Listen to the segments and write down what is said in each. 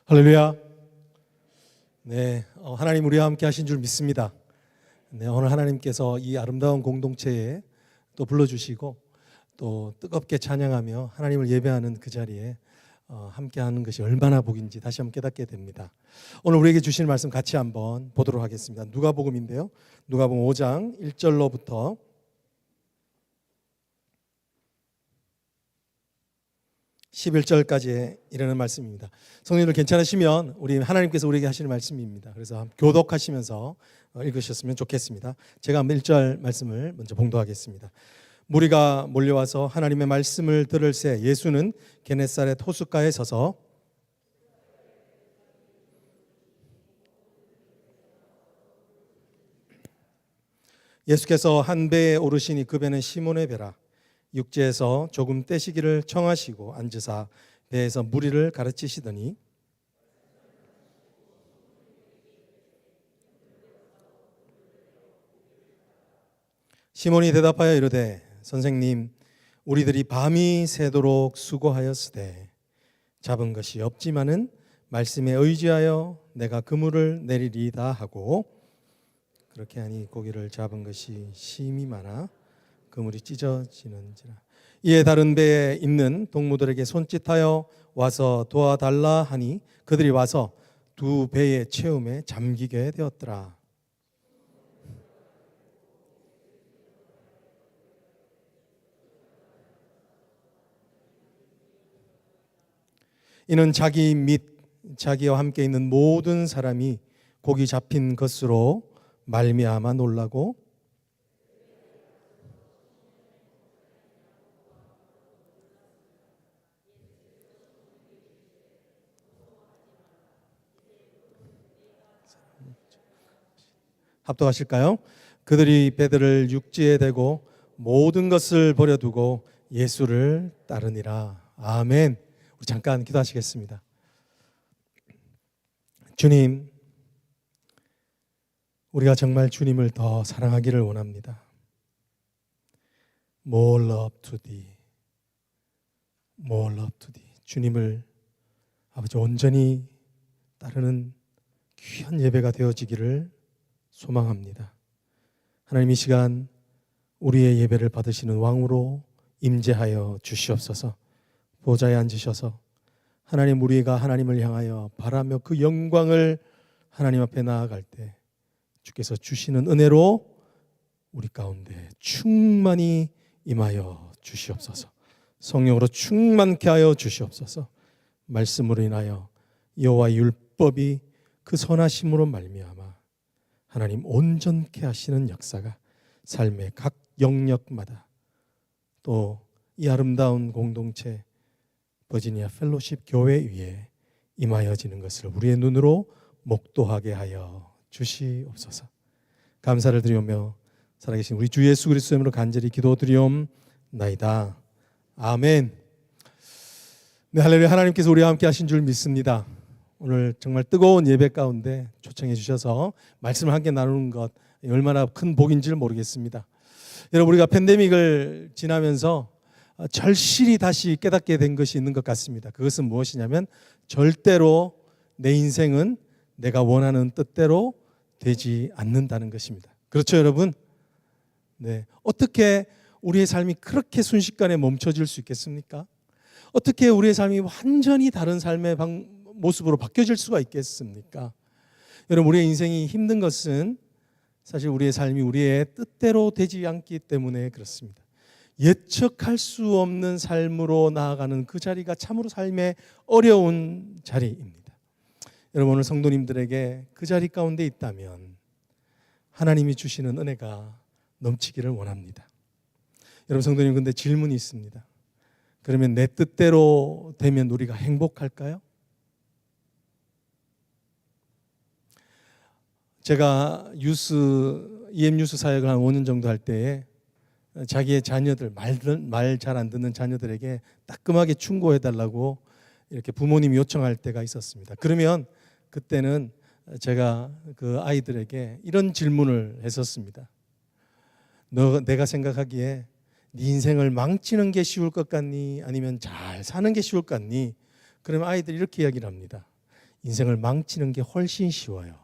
할렐루야. 네, 하나님 우리와 함께 하신 줄 믿습니다. 네, 오늘 하나님께서 이 아름다운 공동체에 또 불러주시고 또 뜨겁게 찬양하며 하나님을 예배하는 그 자리에 함께하는 것이 얼마나 복인지 다시 한번 깨닫게 됩니다. 오늘 우리에게 주신 말씀 같이 한번 보도록 하겠습니다. 누가복음인데요. 누가복음 5장 1절로부터 11절까지 이르는 말씀입니다. 성도님들 괜찮으시면 우리 하나님께서 우리에게 하시는 말씀입니다. 그래서 교독하시면서 읽으셨으면 좋겠습니다. 제가 한번 1절 말씀을 먼저 봉독하겠습니다. 무리가 몰려와서 하나님의 말씀을 들을새 예수는 게네사렛 호숫가에 서서 예수께서 한 배에 오르시니 그 배는 시몬의 배라. 육지에서 조금 떼시기를 청하시고 앉으사 배에서 무리를 가르치시더니 시몬이 대답하여 이르되 선생님 우리들이 밤이 새도록 수고하였으되 잡은 것이 없지만은 말씀에 의지하여 내가 그물을 내리리다 하고 그렇게 하니 고기를 잡은 것이 심히 많아 그물이 찢어지는지라. 이에 다른 배에 있는 동무들에게 손짓하여 와서 도와달라 하니 그들이 와서 두 배의 채움에 잠기게 되었더라. 이는 자기 및 자기와 함께 있는 모든 사람이 고기 잡힌 것으로 말미암아 놀라고 합독하실까요? 그들이 배들을 육지에 대고 모든 것을 버려두고 예수를 따르니라. 아멘. 우리 잠깐 기도하시겠습니다. 주님, 우리가 정말 주님을 더 사랑하기를 원합니다. More love to thee. More love to thee. 주님을 아버지 온전히 따르는 귀한 예배가 되어지기를 소망합니다. 하나님 이 시간 우리의 예배를 받으시는 왕으로 임재하여 주시옵소서. 보좌에 앉으셔서 하나님 우리가 하나님을 향하여 바라며 그 영광을 하나님 앞에 나아갈 때 주께서 주시는 은혜로 우리 가운데 충만히 임하여 주시옵소서. 성령으로 충만케 하여 주시옵소서. 말씀으로 인하여 여호와의 율법이 그 선하심으로 말미암아 하나님 온전케 하시는 역사가 삶의 각 영역마다 또 이 아름다운 공동체 버지니아 펠로십 교회 위에 임하여지는 것을 우리의 눈으로 목도하게 하여 주시옵소서. 감사를 드리오며 살아계신 우리 주 예수 그리스도의 이름으로 간절히 기도드리옵나이다. 아멘. 네, 할렐루야. 하나님께서 우리와 함께 하신 줄 믿습니다. 오늘 정말 뜨거운 예배 가운데 초청해 주셔서 말씀을 함께 나누는 것 얼마나 큰 복인지를 모르겠습니다. 여러분 우리가 팬데믹을 지나면서 절실히 다시 깨닫게 된 것이 있는 것 같습니다. 그것은 무엇이냐면 절대로 내 인생은 내가 원하는 뜻대로 되지 않는다는 것입니다. 그렇죠 여러분? 네. 어떻게 우리의 삶이 그렇게 순식간에 멈춰질 수 있겠습니까? 어떻게 우리의 삶이 완전히 다른 삶의 모습으로 바뀌어질 수가 있겠습니까? 여러분 우리의 인생이 힘든 것은 사실 우리의 삶이 우리의 뜻대로 되지 않기 때문에 그렇습니다. 예측할 수 없는 삶으로 나아가는 그 자리가 참으로 삶의 어려운 자리입니다. 여러분 오늘 성도님들에게 그 자리 가운데 있다면 하나님이 주시는 은혜가 넘치기를 원합니다. 여러분 성도님 근데 질문이 있습니다. 그러면 내 뜻대로 되면 우리가 행복할까요? 제가 EM 뉴스 사역을 한 5년 정도 할 때에 자기의 자녀들 말 잘 안 듣는 자녀들에게 따끔하게 충고해달라고 이렇게 부모님이 요청할 때가 있었습니다. 그러면 그때는 제가 그 아이들에게 이런 질문을 했었습니다. 내가 생각하기에 네 인생을 망치는 게 쉬울 것 같니? 아니면 잘 사는 게 쉬울 것 같니? 그러면 아이들이 이렇게 이야기를 합니다. 인생을 망치는 게 훨씬 쉬워요.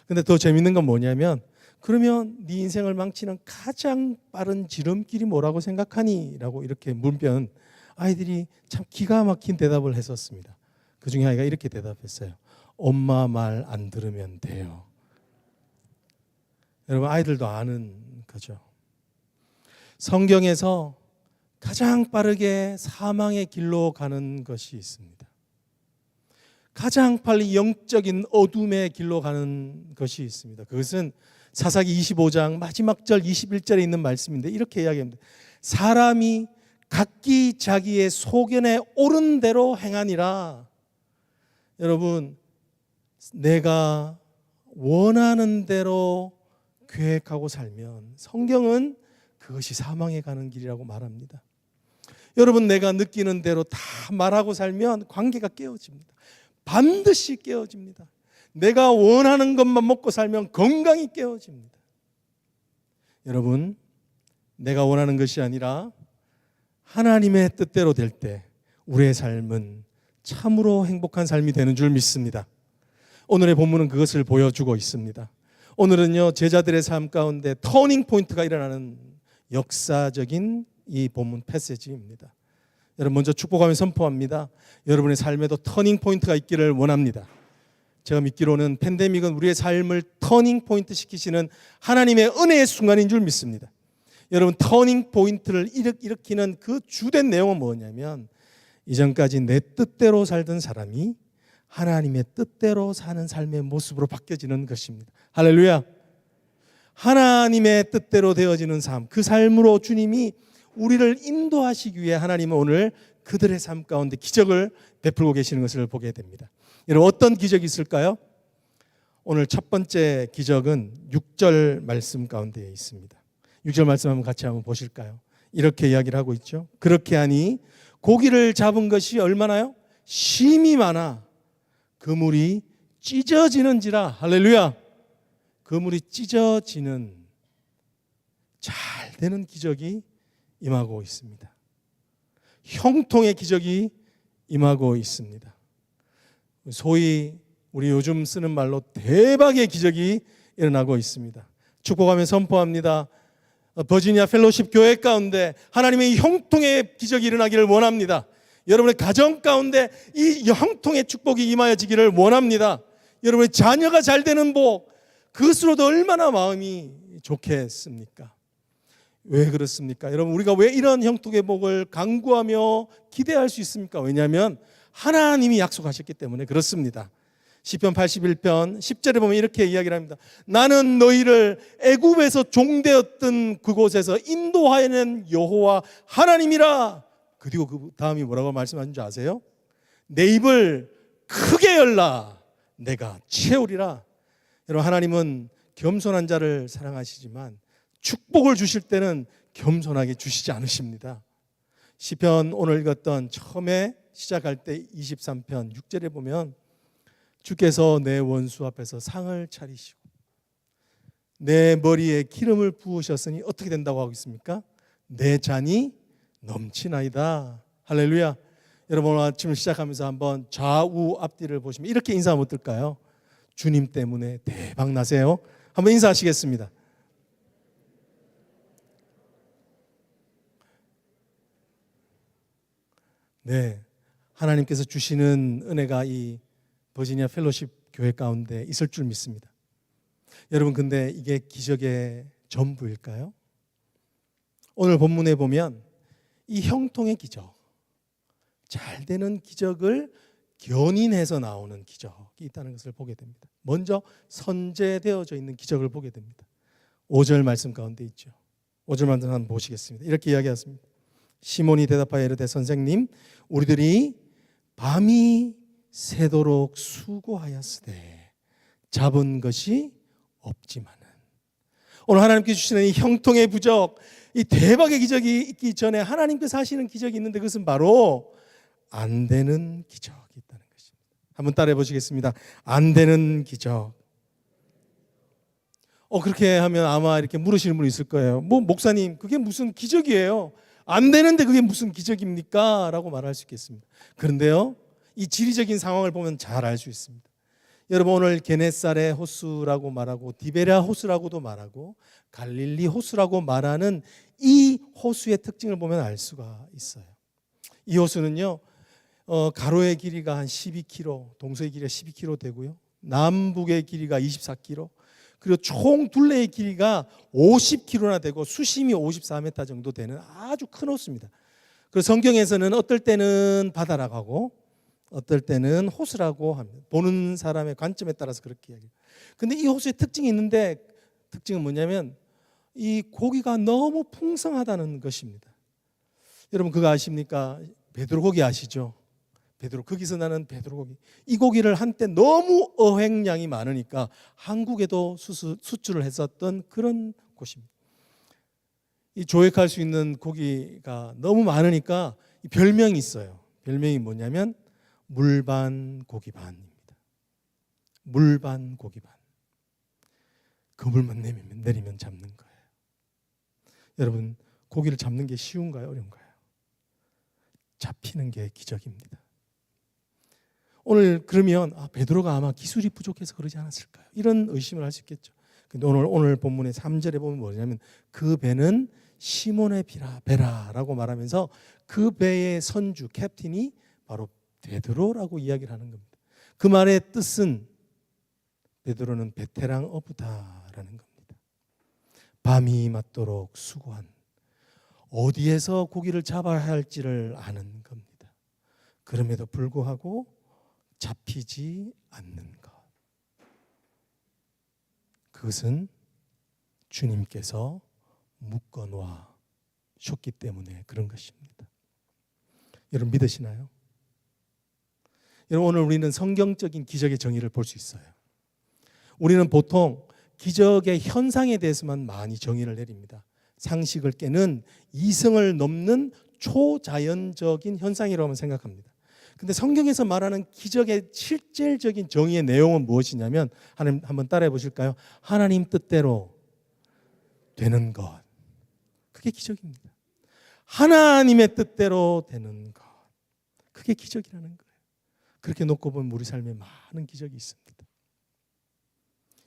근데 더 재밌는 건 뭐냐면, 그러면 네 인생을 망치는 가장 빠른 지름길이 뭐라고 생각하니? 라고 이렇게 물으면 아이들이 참 기가 막힌 대답을 했었습니다. 그 중에 아이가 이렇게 대답했어요. 엄마 말 안 들으면 돼요. 여러분, 아이들도 아는 거죠. 성경에서 가장 빠르게 사망의 길로 가는 것이 있습니다. 가장 빨리 영적인 어둠의 길로 가는 것이 있습니다. 그것은 사사기 25장 마지막 절 21절에 있는 말씀인데 이렇게 이야기합니다. 사람이 각기 자기의 소견에 옳은 대로 행하니라. 여러분, 내가 원하는 대로 계획하고 살면 성경은 그것이 사망에 가는 길이라고 말합니다. 여러분, 내가 느끼는 대로 다 말하고 살면 관계가 깨어집니다. 반드시 깨어집니다. 내가 원하는 것만 먹고 살면 건강이 깨어집니다. 여러분, 내가 원하는 것이 아니라 하나님의 뜻대로 될 때 우리의 삶은 참으로 행복한 삶이 되는 줄 믿습니다. 오늘의 본문은 그것을 보여주고 있습니다. 오늘은요, 제자들의 삶 가운데 터닝 포인트가 일어나는 역사적인 이 본문 패시지입니다. 여러분, 먼저 축복하며 선포합니다. 여러분의 삶에도 터닝 포인트가 있기를 원합니다. 제가 믿기로는 팬데믹은 우리의 삶을 터닝 포인트 시키시는 하나님의 은혜의 순간인 줄 믿습니다. 여러분, 터닝 포인트를 일으키는 그 주된 내용은 뭐냐면, 이전까지 내 뜻대로 살던 사람이 하나님의 뜻대로 사는 삶의 모습으로 바뀌어지는 것입니다. 할렐루야. 하나님의 뜻대로 되어지는 삶, 그 삶으로 주님이 우리를 인도하시기 위해 하나님은 오늘 그들의 삶 가운데 기적을 베풀고 계시는 것을 보게 됩니다. 여러분, 어떤 기적이 있을까요? 오늘 첫 번째 기적은 6절 말씀 가운데 있습니다. 6절 말씀 한번 같이 한번 보실까요? 이렇게 이야기를 하고 있죠. 그렇게 하니 고기를 잡은 것이 얼마나요? 심이 많아 그물이 찢어지는지라. 할렐루야. 그물이 찢어지는 잘 되는 기적이 임하고 있습니다. 형통의 기적이 임하고 있습니다. 소위 우리 요즘 쓰는 말로 대박의 기적이 일어나고 있습니다. 축복하며 선포합니다. 버지니아 펠로십 교회 가운데 하나님의 형통의 기적이 일어나기를 원합니다. 여러분의 가정 가운데 이 형통의 축복이 임하여지기를 원합니다. 여러분의 자녀가 잘 되는 복, 그것으로도 얼마나 마음이 좋겠습니까? 왜 그렇습니까? 여러분, 우리가 왜 이런 형통의 복을 간구하며 기대할 수 있습니까? 왜냐하면 하나님이 약속하셨기 때문에 그렇습니다. 시편 81편 10절에 보면 이렇게 이야기를 합니다. 나는 너희를 애굽에서 종되었던 그곳에서 인도하여낸 여호와 하나님이라. 그리고 그 다음이 뭐라고 말씀하신 줄 아세요? 내 입을 크게 열라 내가 채우리라. 여러분, 하나님은 겸손한 자를 사랑하시지만 축복을 주실 때는 겸손하게 주시지 않으십니다. 시편 오늘 읽었던 처음에 시작할 때 23편 6절에 보면 주께서 내 원수 앞에서 상을 차리시고 내 머리에 기름을 부으셨으니 어떻게 된다고 하고 있습니까? 내 잔이 넘치나이다. 할렐루야. 여러분, 오늘 아침을 시작하면서 한번 좌우 앞뒤를 보시면 이렇게 인사하면 어떨까요? 주님 때문에 대박 나세요. 한번 인사하시겠습니다. 네, 하나님께서 주시는 은혜가 이 버지니아 펠로십 교회 가운데 있을 줄 믿습니다. 여러분, 근데 이게 기적의 전부일까요? 오늘 본문에 보면 이 형통의 기적, 잘 되는 기적을 견인해서 나오는 기적이 있다는 것을 보게 됩니다. 먼저 선제되어져 있는 기적을 보게 됩니다. 5절 말씀 가운데 있죠. 5절 말씀 한번 보시겠습니다. 이렇게 이야기하십니다. 시몬이 대답하여 이르되 선생님, 우리들이 밤이 새도록 수고하였으되 잡은 것이 없지만은. 오늘 하나님께서 주시는 이 형통의 부적, 이 대박의 기적이 있기 전에 하나님께서 하시는 기적이 있는데 그것은 바로 안 되는 기적이 있다는 것입니다. 한번 따라해 보시겠습니다. 안 되는 기적. 그렇게 하면 아마 이렇게 물으시는 분이 있을 거예요. 목사님, 그게 무슨 기적이에요? 안 되는데 그게 무슨 기적입니까? 라고 말할 수 있겠습니다. 그런데요, 이 지리적인 상황을 보면 잘 알 수 있습니다. 여러분, 오늘 게네사렛 호수라고 말하고 디베랴 호수라고도 말하고 갈릴리 호수라고 말하는 이 호수의 특징을 보면 알 수가 있어요. 이 호수는요, 가로의 길이가 한 12km, 동서의 길이가 12km 되고요, 남북의 길이가 24km, 그리고 총 둘레의 길이가 50km나 되고 수심이 54m 정도 되는 아주 큰 호수입니다. 그래서 성경에서는 어떨 때는 바다라고 하고 어떨 때는 호수라고 합니다. 보는 사람의 관점에 따라서 그렇게 이야기해요. 근데 이 호수의 특징이 있는데, 특징은 뭐냐면 이 고기가 너무 풍성하다는 것입니다. 여러분, 그거 아십니까? 베드로 고기 아시죠? 베드로, 거기서 나는 베드로 고기. 이 고기를 한때 너무 어획량이 많으니까 한국에도 수출을 했었던 그런 곳입니다. 이 조획할 수 있는 고기가 너무 많으니까 별명이 있어요. 별명이 뭐냐면 물반 고기반입니다. 물반 고기반. 그물만 내리면 잡는 거예요. 여러분, 고기를 잡는 게 쉬운가요? 어려운가요? 잡히는 게 기적입니다. 오늘 그러면 베드로가 아마 기술이 부족해서 그러지 않았을까요? 이런 의심을 할 수 있겠죠. 근데 오늘 본문의 3절에 보면 뭐냐면 그 배는 시몬의 배라라고 말하면서 그 배의 선주 캡틴이 바로 베드로라고 이야기를 하는 겁니다. 그 말의 뜻은 베드로는 베테랑 어부다라는 겁니다. 밤이 맞도록 수고한, 어디에서 고기를 잡아야 할지를 아는 겁니다. 그럼에도 불구하고 잡히지 않는 것, 그것은 주님께서 묶어놓아 셨기 때문에 그런 것입니다. 여러분, 믿으시나요? 여러분, 오늘 우리는 성경적인 기적의 정의를 볼 수 있어요. 우리는 보통 기적의 현상에 대해서만 많이 정의를 내립니다. 상식을 깨는 이성을 넘는 초자연적인 현상이라고 생각합니다. 근데 성경에서 말하는 기적의 실질적인 정의의 내용은 무엇이냐면, 하나님 한번 따라해 보실까요? 하나님 뜻대로 되는 것, 그게 기적입니다. 하나님의 뜻대로 되는 것, 그게 기적이라는 거예요. 그렇게 놓고 보면 우리 삶에 많은 기적이 있습니다.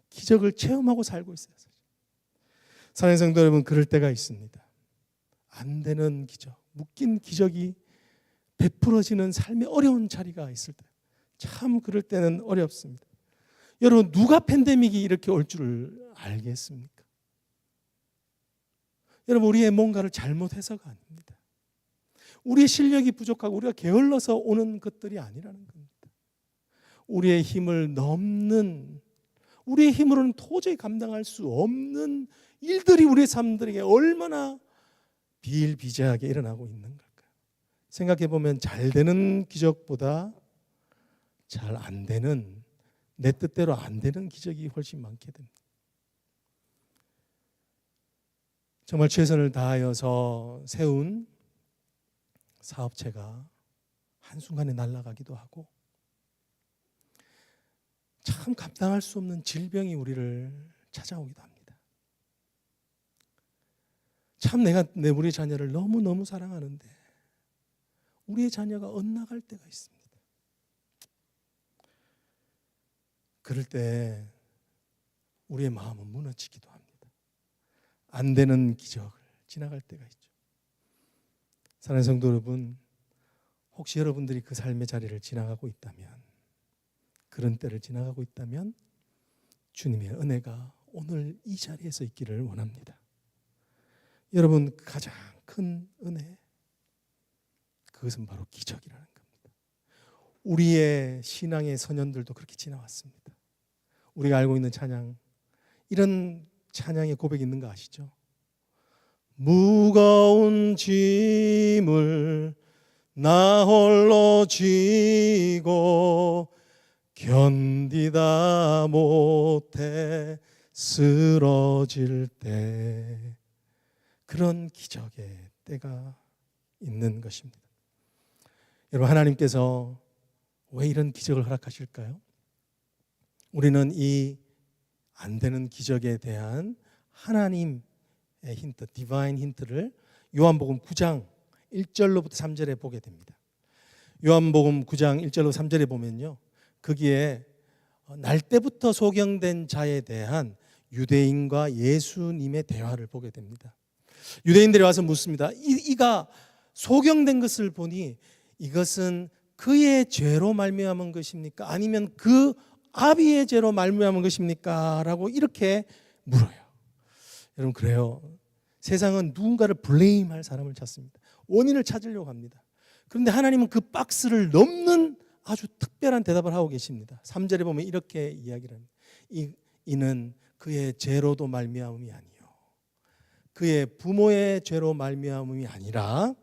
기적을 체험하고 살고 있어요. 사랑하는 성도 여러분, 그럴 때가 있습니다. 안 되는 기적, 묶인 기적이 베풀어지는 삶의 어려운 자리가 있을 때, 참 그럴 때는 어렵습니다. 여러분, 누가 팬데믹이 이렇게 올 줄을 알겠습니까? 여러분, 우리의 뭔가를 잘못해서가 아닙니다. 우리의 실력이 부족하고 우리가 게을러서 오는 것들이 아니라는 겁니다. 우리의 힘을 넘는, 우리의 힘으로는 도저히 감당할 수 없는 일들이 우리의 삶들에게 얼마나 비일비재하게 일어나고 있는 걸까요? 생각해 보면 잘 되는 기적보다 잘 안 되는, 내 뜻대로 안 되는 기적이 훨씬 많게 됩니다. 정말 최선을 다하여서 세운 사업체가 한순간에 날아가기도 하고, 참 감당할 수 없는 질병이 우리를 찾아오기도 합니다. 참 내가 우리 자녀를 너무너무 사랑하는데 우리의 자녀가 엇나갈 때가 있습니다. 그럴 때 우리의 마음은 무너지기도 합니다. 안 되는 기적을 지나갈 때가 있죠. 사랑하는 성도 여러분, 혹시 여러분들이 그 삶의 자리를 지나가고 있다면, 그런 때를 지나가고 있다면 주님의 은혜가 오늘 이 자리에서 있기를 원합니다. 여러분, 가장 큰 은혜, 그것은 바로 기적이라는 겁니다. 우리의 신앙의 선연들도 그렇게 지나왔습니다. 우리가 알고 있는 찬양, 이런 찬양의 고백이 있는 거 아시죠? 무거운 짐을 나 홀로 지고 견디다 못해 쓰러질 때, 그런 기적의 때가 있는 것입니다. 여러분, 하나님께서 왜 이런 기적을 허락하실까요? 우리는 이 안 되는 기적에 대한 하나님의 힌트, 디바인 힌트를 요한복음 9장 1절로부터 3절에 보게 됩니다. 요한복음 9장 1절로 3절에 보면요, 거기에 날 때부터 소경된 자에 대한 유대인과 예수님의 대화를 보게 됩니다. 유대인들이 와서 묻습니다. 이가 소경된 것을 보니 이것은 그의 죄로 말미암은 것입니까? 아니면 그 아비의 죄로 말미암은 것입니까? 라고 이렇게 물어요. 여러분, 그래요. 세상은 누군가를 블레임할 사람을 찾습니다. 원인을 찾으려고 합니다. 그런데 하나님은 그 박스를 넘는 아주 특별한 대답을 하고 계십니다. 3절에 보면 이렇게 이야기를 합니다. 이는 그의 죄로도 말미암음이 아니요, 그의 부모의 죄로 말미암음이 아니라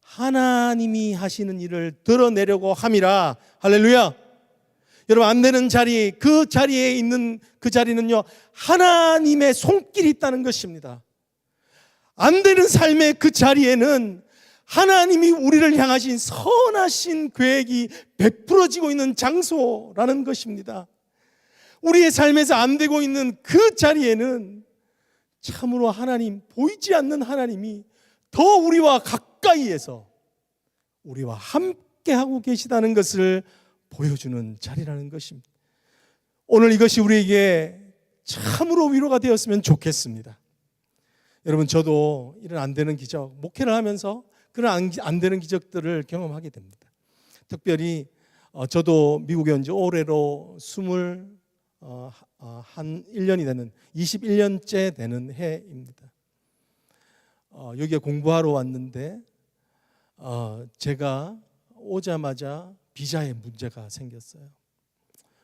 하나님이 하시는 일을 드러내려고 함이라. 할렐루야. 여러분, 안 되는 자리, 그 자리에 있는 그 자리는요, 하나님의 손길이 있다는 것입니다. 안 되는 삶의 그 자리에는 하나님이 우리를 향하신 선하신 계획이 베풀어지고 있는 장소라는 것입니다. 우리의 삶에서 안 되고 있는 그 자리에는 참으로 하나님, 보이지 않는 하나님이 더 우리와 가까이에서 우리와 함께하고 계시다는 것을 보여주는 자리라는 것입니다. 오늘 이것이 우리에게 참으로 위로가 되었으면 좋겠습니다. 여러분, 저도 이런 안 되는 기적, 목회를 하면서 그런 안 되는 기적들을 경험하게 됩니다. 특별히 저도 미국에 온 지 올해로 1년이 되는 21년째 되는 해입니다. 여기에 공부하러 왔는데 제가 오자마자 비자에 문제가 생겼어요.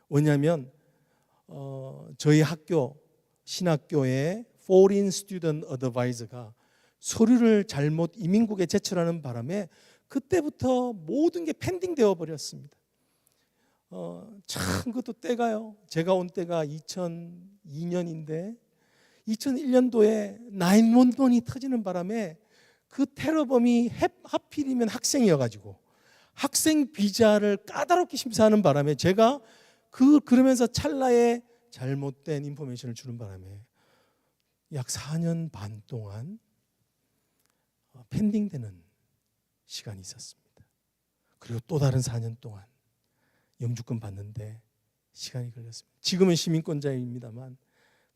왜냐하면 저희 학교, 신학교의 Foreign Student Advisor가 서류를 잘못 이민국에 제출하는 바람에 그때부터 모든 게 펜딩되어 버렸습니다. 참 그것도 때가요. 제가 온 때가 2002년인데 2001년도에 911이 터지는 바람에 그 테러범이 하필이면 학생이어가지고 학생 비자를 까다롭게 심사하는 바람에 제가 그러면서 찰나에 잘못된 인포메이션을 주는 바람에 약 4년 반 동안 펜딩되는 시간이 있었습니다. 그리고 또 다른 4년 동안 영주권 받는데 시간이 걸렸습니다. 지금은 시민권자입니다만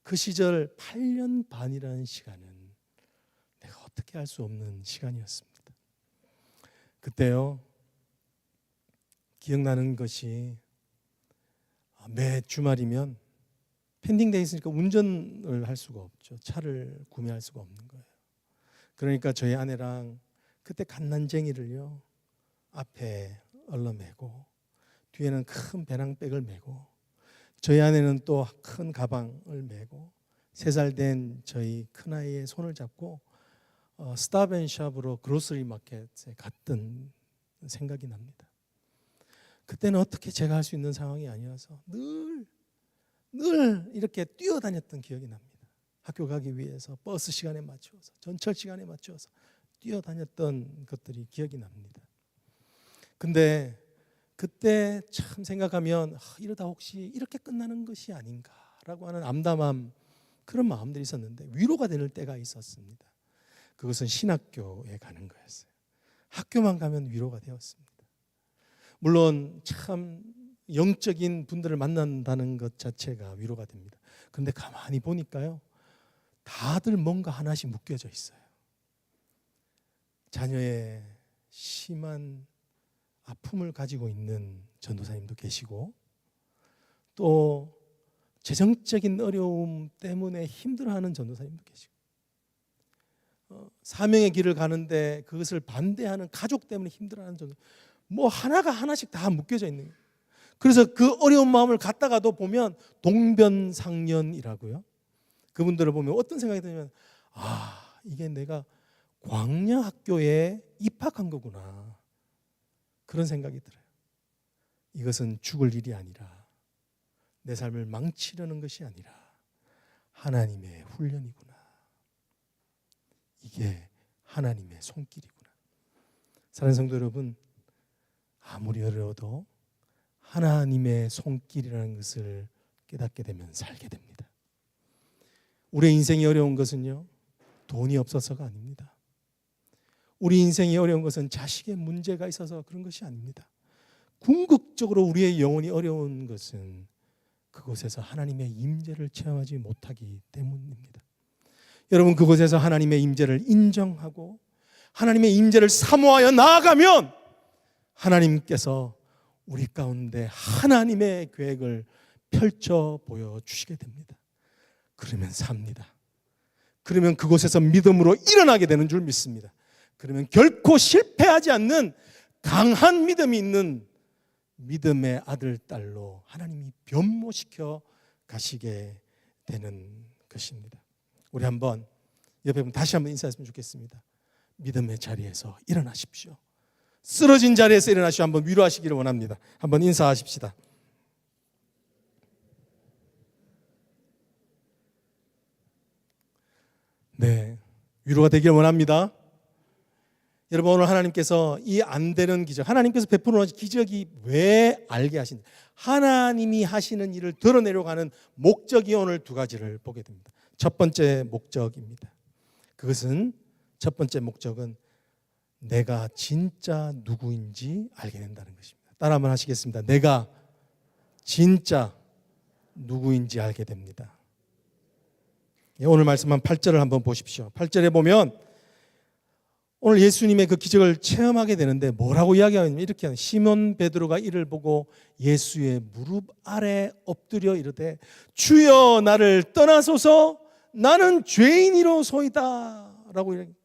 그 시절 8년 반이라는 시간은 내가 어떻게 할 수 없는 시간이었습니다. 그때요, 기억나는 것이 매 주말이면 펜딩되어 있으니까 운전을 할 수가 없죠. 차를 구매할 수가 없는 거예요. 그러니까 저희 아내랑 그때 갓난쟁이를요, 앞에 얼러매고 뒤에는 큰 배낭백을 메고 저희 아내는 또 큰 가방을 메고 3살 된 저희 큰아이의 손을 잡고 스탑앤샵으로 그로서리 마켓에 갔던 생각이 납니다. 그때는 어떻게 제가 할 수 있는 상황이 아니어서 늘 이렇게 뛰어다녔던 기억이 납니다. 학교 가기 위해서 버스 시간에 맞추어서, 전철 시간에 맞추어서 뛰어다녔던 것들이 기억이 납니다. 근데 그때 참 생각하면 이러다 혹시 이렇게 끝나는 것이 아닌가라고 하는 암담한 그런 마음들이 있었는데 위로가 되는 때가 있었습니다. 그것은 신학교에 가는 거였어요. 학교만 가면 위로가 되었습니다. 물론 참 영적인 분들을 만난다는 것 자체가 위로가 됩니다. 그런데 가만히 보니까요, 다들 뭔가 하나씩 묶여져 있어요. 자녀의 심한 아픔을 가지고 있는 전도사님도 계시고, 또 재정적인 어려움 때문에 힘들어하는 전도사님도 계시고, 사명의 길을 가는데 그것을 반대하는 가족 때문에 힘들어하는 전도, 뭐 하나가 하나씩 다 묶여져 있는 거예요. 그래서 그 어려운 마음을 갖다가도 보면 동변상련이라고요. 그분들을 보면 어떤 생각이 드냐면, 이게 내가 광야 학교에 입학한 거구나, 그런 생각이 들어요. 이것은 죽을 일이 아니라, 내 삶을 망치려는 것이 아니라 하나님의 훈련이구나. 이게 하나님의 손길이구나. 사랑하는 성도 여러분, 아무리 어려워도 하나님의 손길이라는 것을 깨닫게 되면 살게 됩니다. 우리의 인생이 어려운 것은요, 돈이 없어서가 아닙니다. 우리 인생이 어려운 것은 자식의 문제가 있어서 그런 것이 아닙니다. 궁극적으로 우리의 영혼이 어려운 것은 그곳에서 하나님의 임재를 체험하지 못하기 때문입니다. 여러분, 그곳에서 하나님의 임재를 인정하고 하나님의 임재를 사모하여 나아가면 하나님께서 우리 가운데 하나님의 계획을 펼쳐 보여주시게 됩니다. 그러면 삽니다. 그러면 그곳에서 믿음으로 일어나게 되는 줄 믿습니다. 그러면 결코 실패하지 않는 강한 믿음이 있는 믿음의 아들, 딸로 하나님이 변모시켜 가시게 되는 것입니다. 우리 한번 옆에 분 다시 한번 인사했으면 좋겠습니다. 믿음의 자리에서 일어나십시오. 쓰러진 자리에서 일어나시고 한번 위로하시기를 원합니다. 한번 인사하십시다. 네, 위로가 되기를 원합니다. 여러분, 오늘 하나님께서 이 안 되는 기적, 하나님께서 베푸는 기적이 왜 알게 하신, 하나님이 하시는 일을 드러내려고 하는 목적이 오늘 두 가지를 보게 됩니다. 첫 번째 목적입니다. 그것은, 첫 번째 목적은 내가 진짜 누구인지 알게 된다는 것입니다. 따라 한번 하시겠습니다. 내가 진짜 누구인지 알게 됩니다. 오늘 말씀한 8절을 한번 보십시오. 8절에 보면 오늘 예수님의 그 기적을 체험하게 되는데 뭐라고 이야기하냐면 이렇게 하는, 시몬 베드로가 이를 보고 예수의 무릎 아래 엎드려 이르되 주여 나를 떠나소서 나는 죄인이로소이다 라고 이야기합니다.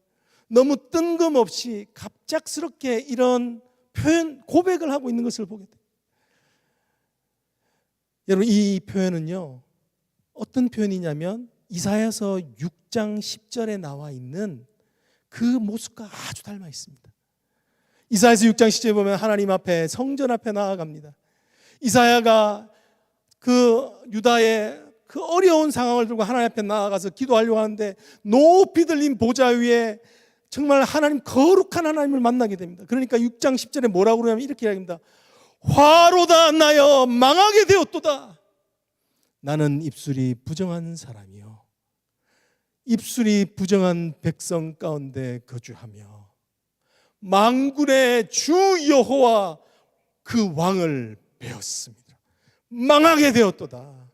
너무 뜬금없이 갑작스럽게 이런 표현, 고백을 하고 있는 것을 보게 돼요. 여러분, 이 표현은요 어떤 표현이냐면 이사야서 6장 10절에 나와 있는 그 모습과 아주 닮아 있습니다. 이사야서 6장 10절에 보면 하나님 앞에, 성전 앞에 나아갑니다. 이사야가 그 유다의 그 어려운 상황을 들고 하나님 앞에 나아가서 기도하려고 하는데 높이 들린 보좌 위에 정말 하나님, 거룩한 하나님을 만나게 됩니다. 그러니까 6장 10절에 뭐라고 그러냐면 이렇게 이야기합니다. 화로다 나여 망하게 되었도다. 나는 입술이 부정한 사람이요 입술이 부정한 백성 가운데 거주하며 만군의 주 여호와 그 왕을 배웠습니다. 망하게 되었도다.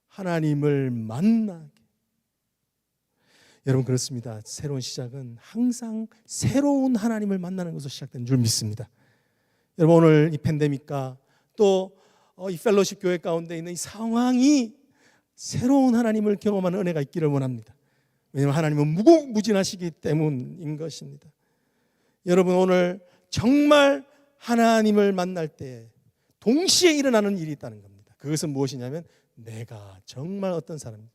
하나님을 만나게. 여러분, 그렇습니다. 새로운 시작은 항상 새로운 하나님을 만나는 것으로 시작된 줄 믿습니다. 여러분, 오늘 이 팬데믹과 또 이 펠로십 교회 가운데 있는 이 상황이 새로운 하나님을 경험하는 은혜가 있기를 원합니다. 왜냐하면 하나님은 무궁무진하시기 때문인 것입니다. 여러분, 오늘 정말 하나님을 만날 때 동시에 일어나는 일이 있다는 겁니다. 그것은 무엇이냐면 내가 정말 어떤 사람인지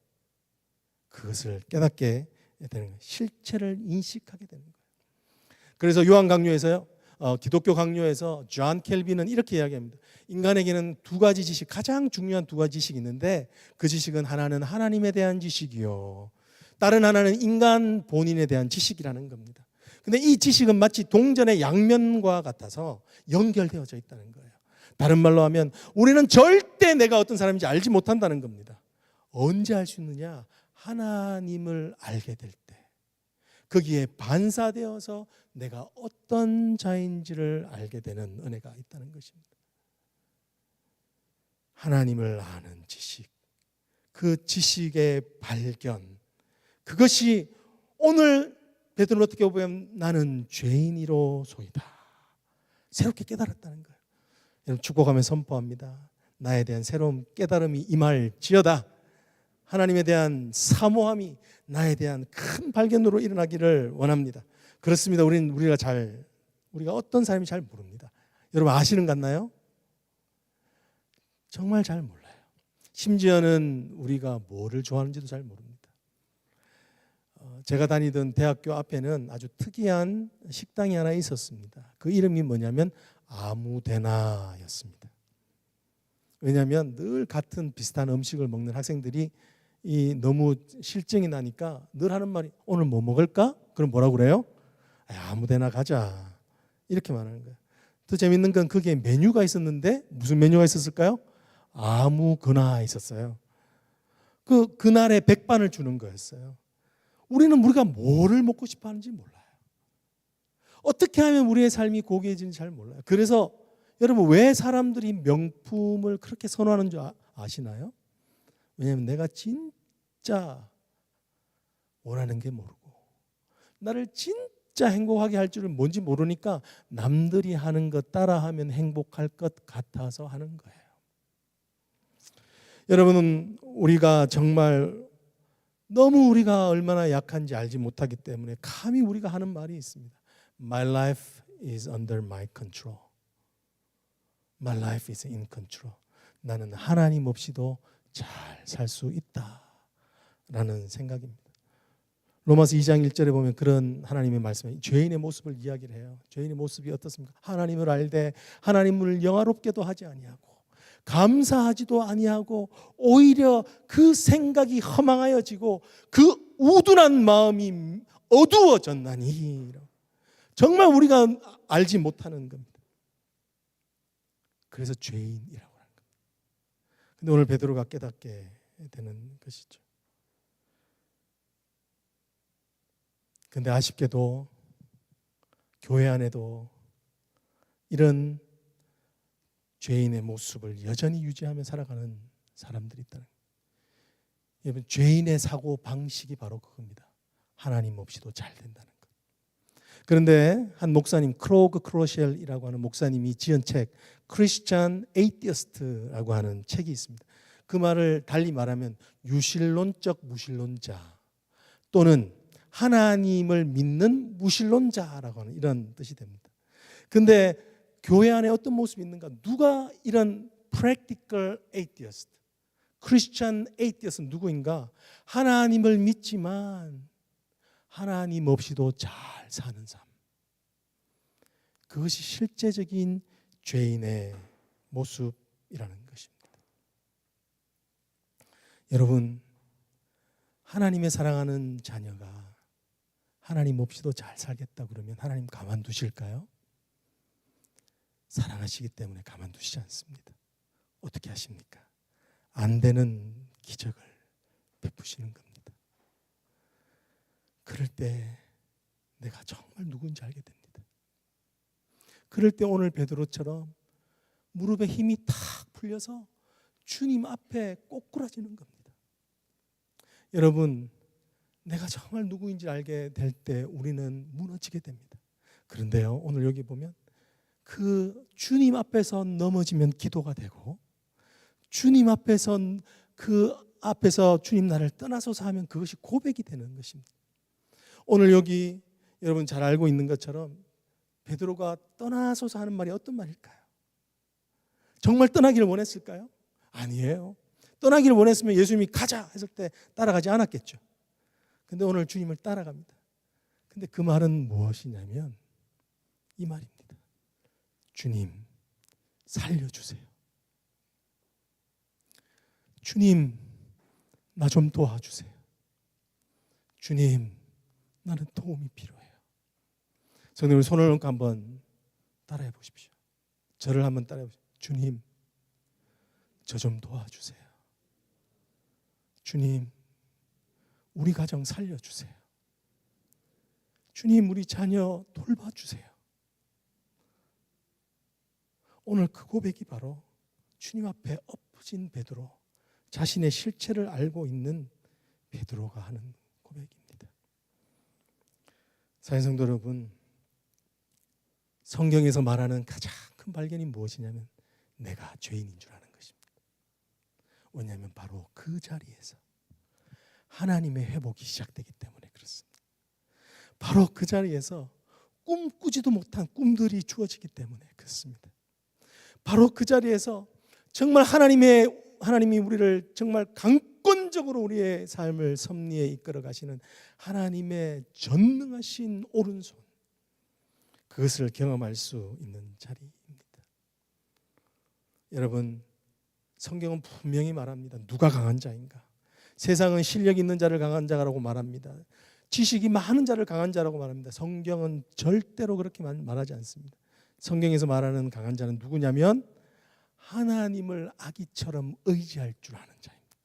그것을 깨닫게 되는 거예요. 실체를 인식하게 되는 거예요. 그래서 요한 강요에서요, 기독교 강요에서 존 켈빈은 이렇게 이야기합니다. 인간에게는 두 가지 지식, 가장 중요한 두 가지 지식이 있는데 그 지식은 하나는 하나님에 대한 지식이요 다른 하나는 인간 본인에 대한 지식이라는 겁니다. 근데 이 지식은 마치 동전의 양면과 같아서 연결되어져 있다는 거예요. 다른 말로 하면 우리는 절대 내가 어떤 사람인지 알지 못한다는 겁니다. 언제 알 수 있느냐? 하나님을 알게 될 때, 거기에 반사되어서 내가 어떤 자인지를 알게 되는 은혜가 있다는 것입니다. 하나님을 아는 지식, 그 지식의 발견, 그것이 오늘 베드로는 어떻게 보면 나는 죄인이로소이다 새롭게 깨달았다는 거예요. 여러분, 축복하며 선포합니다. 나에 대한 새로운 깨달음이 임할지어다. 하나님에 대한 사모함이 나에 대한 큰 발견으로 일어나기를 원합니다. 그렇습니다. 우리가 어떤 사람이 잘 모릅니다. 여러분, 아시는 것 같나요? 정말 잘 몰라요. 심지어는 우리가 뭐를 좋아하는지도 잘 모릅니다. 제가 다니던 대학교 앞에는 아주 특이한 식당이 하나 있었습니다. 그 이름이 뭐냐면 아무데나였습니다. 왜냐하면 늘 같은 비슷한 음식을 먹는 학생들이 너무 실증이 나니까 늘 하는 말이 오늘 뭐 먹을까? 그럼 뭐라고 그래요? 아무데나 가자. 이렇게 말하는 거예요. 더 재밌는 건 그게 메뉴가 있었는데 무슨 메뉴가 있었을까요? 아무거나 있었어요. 그날에 백반을 주는 거였어요. 우리가 뭐를 먹고 싶어 하는지 몰라요. 어떻게 하면 우리의 삶이 고귀해지는지 잘 몰라요. 그래서 여러분 왜 사람들이 명품을 그렇게 선호하는 줄 아시나요? 왜냐하면 내가 진짜 원하는 게 모르고 나를 진짜 행복하게 할 줄을 뭔지 모르니까 남들이 하는 것 따라하면 행복할 것 같아서 하는 거예요. 여러분은 우리가 정말 너무 우리가 얼마나 약한지 알지 못하기 때문에 감히 우리가 하는 말이 있습니다. My life is under my control. My life is in control. 나는 하나님 없이도 잘 살 수 있다라는 생각입니다. 로마서 2장 1절에 보면 그런 하나님의 말씀에 죄인의 모습을 이야기를 해요. 죄인의 모습이 어떻습니까? 하나님을 알되 하나님을 영화롭게도 하지 아니하고 감사하지도 아니하고 오히려 그 생각이 허망하여지고 그 우둔한 마음이 어두워졌나니. 정말 우리가 알지 못하는 겁니다. 그래서 죄인이라고 하는 겁니다. 근데 오늘 베드로가 깨닫게 되는 것이죠. 근데 아쉽게도 교회 안에도 이런 죄인의 모습을 여전히 유지하며 살아가는 사람들이 있다는 거예요. 여러분, 죄인의 사고 방식이 바로 그겁니다. 하나님 없이도 잘 된다는 것. 그런데 한 목사님, 크로그 크로셸이라고 하는 목사님이 지은 책 크리스찬 에이티어스트라고 하는 책이 있습니다. 그 말을 달리 말하면 유실론적 무신론자 또는 하나님을 믿는 무신론자라고 하는 이런 뜻이 됩니다. 근데 교회 안에 어떤 모습이 있는가? 누가 이런 practical atheist, Christian atheist는 누구인가? 하나님을 믿지만 하나님 없이도 잘 사는 삶. 그것이 실제적인 죄인의 모습이라는 것입니다. 여러분, 하나님의 사랑하는 자녀가 하나님 없이도 잘 살겠다 그러면 하나님 가만두실까요? 사랑하시기 때문에 가만두시지 않습니다. 어떻게 하십니까? 안 되는 기적을 베푸시는 겁니다. 그럴 때 내가 정말 누군지 알게 됩니다. 그럴 때 오늘 베드로처럼 무릎에 힘이 탁 풀려서 주님 앞에 꼬꾸라지는 겁니다. 여러분, 내가 정말 누구인지 알게 될 때 우리는 무너지게 됩니다. 그런데요, 오늘 여기 보면 그 주님 앞에서 넘어지면 기도가 되고 주님 앞에서 그 앞에서 주님 나를 떠나소서 하면 그것이 고백이 되는 것입니다. 오늘 여기 여러분 잘 알고 있는 것처럼 베드로가 떠나소서 하는 말이 어떤 말일까요? 정말 떠나기를 원했을까요? 아니에요. 떠나기를 원했으면 예수님이 가자 했을 때 따라가지 않았겠죠. 근데 오늘 주님을 따라갑니다. 근데 그 말은 무엇이냐면 이 말입니다. 주님, 살려주세요. 주님, 나 좀 도와주세요. 주님, 나는 도움이 필요해요. 성도님, 손을 얹고 한번 따라해 보십시오. 저를 한번 따라해 보십시오. 주님, 저 좀 도와주세요. 주님, 우리 가정 살려주세요. 주님, 우리 자녀 돌봐주세요. 오늘 그 고백이 바로 주님 앞에 엎어진 베드로, 자신의 실체를 알고 있는 베드로가 하는 고백입니다. 사랑하는 성도 여러분, 성경에서 말하는 가장 큰 발견이 무엇이냐면 내가 죄인인 줄 아는 것입니다. 왜냐하면 바로 그 자리에서 하나님의 회복이 시작되기 때문에 그렇습니다. 바로 그 자리에서 꿈꾸지도 못한 꿈들이 주어지기 때문에 그렇습니다. 바로 그 자리에서 정말 하나님이 우리를 정말 강권적으로 우리의 삶을 섭리에 이끌어 가시는 하나님의 전능하신 오른손, 그것을 경험할 수 있는 자리입니다. 여러분, 성경은 분명히 말합니다. 누가 강한 자인가? 세상은 실력 있는 자를 강한 자라고 말합니다. 지식이 많은 자를 강한 자라고 말합니다. 성경은 절대로 그렇게 말하지 않습니다. 성경에서 말하는 강한 자는 누구냐면 하나님을 아기처럼 의지할 줄 아는 자입니다.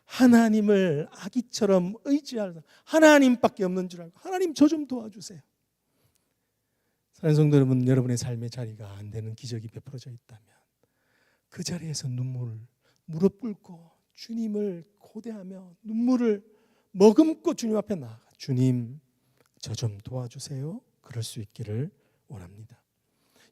하나님을 아기처럼 의지할 하나님밖에 없는 줄 알고 하나님 저 좀 도와주세요. 사랑하는 성도 여러분, 여러분의 삶의 자리가 안 되는 기적이 베풀어져 있다면 그 자리에서 무릎 꿇고 주님을 고대하며 눈물을 머금고 주님 앞에 나아가 주님, 저 좀 도와주세요. 그럴 수 있기를 원합니다.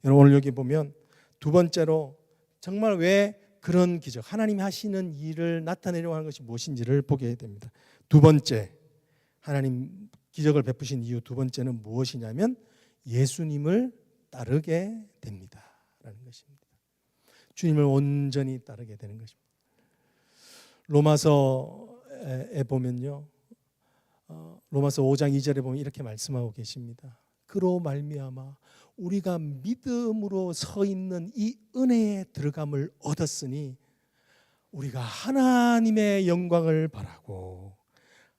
여러분, 오늘 여기 보면 두 번째로 정말 왜 그런 기적, 하나님이 하시는 일을 나타내려고 하는 것이 무엇인지를 보게 됩니다. 두 번째, 하나님 기적을 베푸신 이유 두 번째는 무엇이냐면 예수님을 따르게 됩니다 라는 것입니다. 주님을 온전히 따르게 되는 것입니다. 로마서에 보면요, 로마서 5장 2절에 보면 이렇게 말씀하고 계십니다. 그로 말미암아 우리가 믿음으로 서 있는 이 은혜에 들어감을 얻었으니 우리가 하나님의 영광을 바라고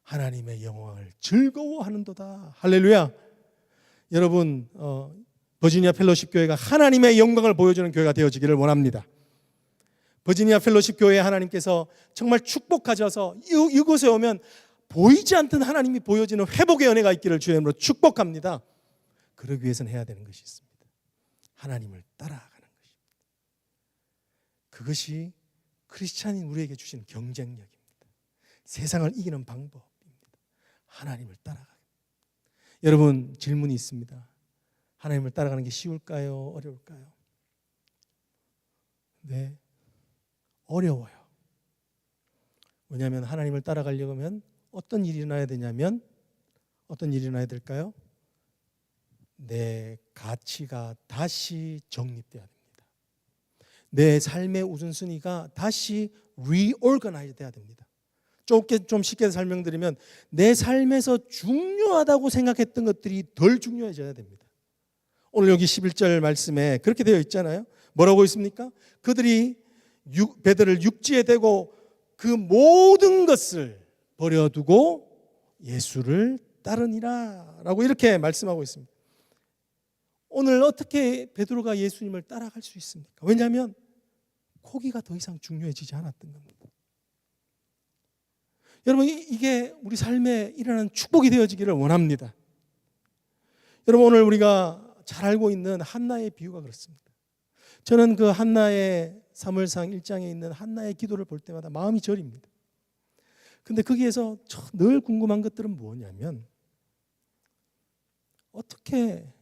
하나님의 영광을 즐거워하는도다. 할렐루야. 여러분, 버지니아 펠로십 교회가 하나님의 영광을 보여주는 교회가 되어지기를 원합니다. 버지니아 펠로십 교회에 하나님께서 정말 축복하셔서 이곳에 오면 보이지 않던 하나님이 보여지는 회복의 은혜가 있기를 주의 이름으로 축복합니다. 그러기 위해서는 해야 되는 것이 있습니다. 하나님을 따라가는 것입니다. 그것이 크리스찬인 우리에게 주신 경쟁력입니다. 세상을 이기는 방법입니다. 하나님을 따라가는. 여러분, 질문이 있습니다. 하나님을 따라가는 게 쉬울까요? 어려울까요? 네, 어려워요. 왜냐하면 하나님을 따라가려고 하면 어떤 일이 일어나야 되냐면 어떤 일이 일어나야 될까요? 내 가치가 다시 정립돼야 됩니다. 내 삶의 우선순위가 다시 reorganize 돼야 됩니다. 좀 쉽게 설명드리면 내 삶에서 중요하다고 생각했던 것들이 덜 중요해져야 됩니다. 오늘 여기 11절 말씀에 그렇게 되어 있잖아요. 뭐라고 있습니까? 그들이 베드로를 육지에 대고 그 모든 것을 버려두고 예수를 따르니라 라고 이렇게 말씀하고 있습니다. 오늘 어떻게 베드로가 예수님을 따라갈 수 있습니까? 왜냐하면 고기가 더 이상 중요해지지 않았던 겁니다. 여러분, 이게 우리 삶에 일어나는 축복이 되어지기를 원합니다. 여러분, 오늘 우리가 잘 알고 있는 한나의 비유가 그렇습니다. 저는 그 한나의 사무엘상 1장에 있는 한나의 기도를 볼 때마다 마음이 저립니다. 근데 거기에서 늘 궁금한 것들은 뭐냐면 어떻게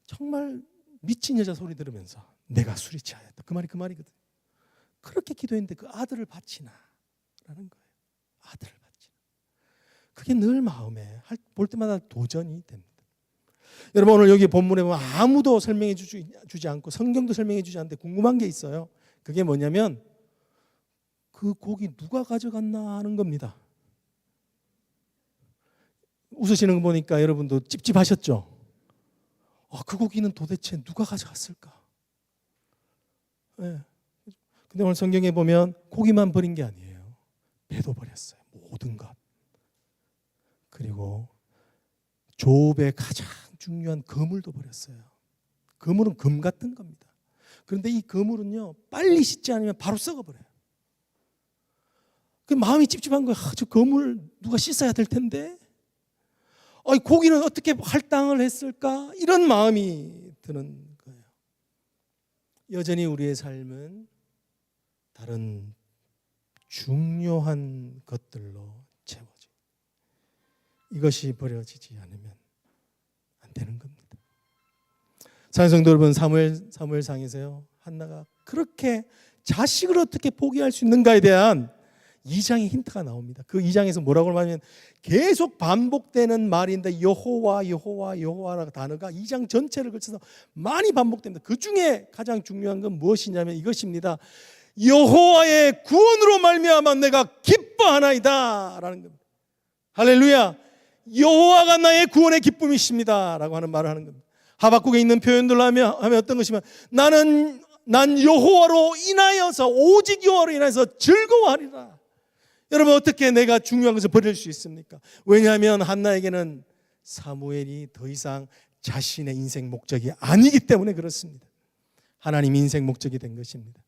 정말 미친 여자 소리 들으면서 내가 술이 취하였다. 그 말이거든. 그렇게 기도했는데 그 아들을 바치나 라는 거예요. 아들을 바치나. 그게 늘 마음에 볼 때마다 도전이 됩니다. 여러분, 오늘 여기 본문에 보면 아무도 설명해 주지 않고 성경도 설명해 주지 않는데 궁금한 게 있어요. 그게 뭐냐면 그 고기 누가 가져갔나 하는 겁니다. 웃으시는 거 보니까 여러분도 찝찝하셨죠? 그 고기는 도대체 누가 가져갔을까? 네. 근데 오늘 성경에 보면 고기만 버린 게 아니에요. 배도 버렸어요. 모든 것. 그리고 조업의 가장 중요한 거물도 버렸어요. 거물은 금 같은 겁니다. 그런데 이 거물은요, 빨리 씻지 않으면 바로 썩어버려요. 그 마음이 찝찝한 거예요. 저 거물 누가 씻어야 될 텐데. 고기는 어떻게 할당을 했을까? 이런 마음이 드는 거예요. 여전히 우리의 삶은 다른 중요한 것들로 채워져. 이것이 버려지지 않으면 안 되는 겁니다. 사랑하는 성도 여러분, 사무엘상에서요, 한나가 그렇게 자식을 어떻게 포기할 수 있는가에 대한 2장의 힌트가 나옵니다. 그 2장에서 뭐라고 하냐면 계속 반복되는 말인데 여호와라는 단어가 2장 전체를 걸쳐서 많이 반복됩니다. 그 중에 가장 중요한 건 무엇이냐면 이것입니다. 여호와의 구원으로 말미암아 내가 기뻐하나이다 라는 겁니다. 할렐루야. 여호와가 나의 구원의 기쁨이십니다 라고 하는 말을 하는 겁니다. 하박국에 있는 표현들로 하면 어떤 것이면 난 여호와로 인하여서 오직 여호와로 인하여서 즐거워하리라. 여러분, 어떻게 내가 중요한 것을 버릴 수 있습니까? 왜냐하면 한나에게는 사무엘이 더 이상 자신의 인생 목적이 아니기 때문에 그렇습니다. 하나님 인생 목적이 된 것입니다.